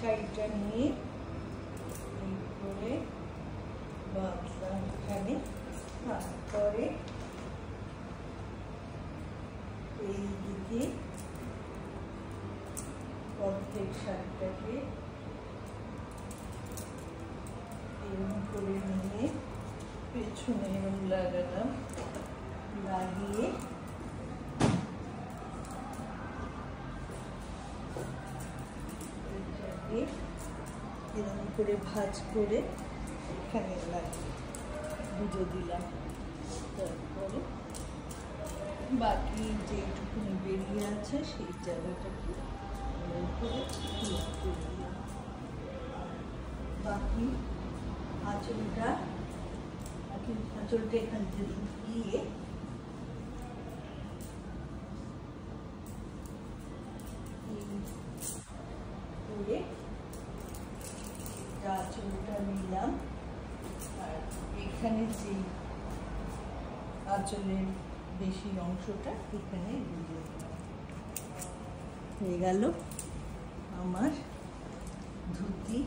সাইডটা নিয়ে এই করে বাঁধলাম এখানে। তারপরে এই দিকে অর্ধেক শাড়িটাকে এরকম করে নিয়ে পেছনে এরকম লাগালাম, লাগিয়ে এটাকে এরকম করে ভাঁজ করে এখানে লাগিয়ে গুঁজো দিলাম। তারপরে বাকি যেটুকুনি বেরিয়ে আছে সেই জায়গাটাকে করে ক্লিপ করে দিলাম। বাকি আঁচলটা এখান থেকে দিয়ে করে আঁচলটা নিলাম, আর এখানে যে আঁচলের বেশি অংশটা এখানে দিয়ে দিলাম। হয়ে গেল আমার ধুতি।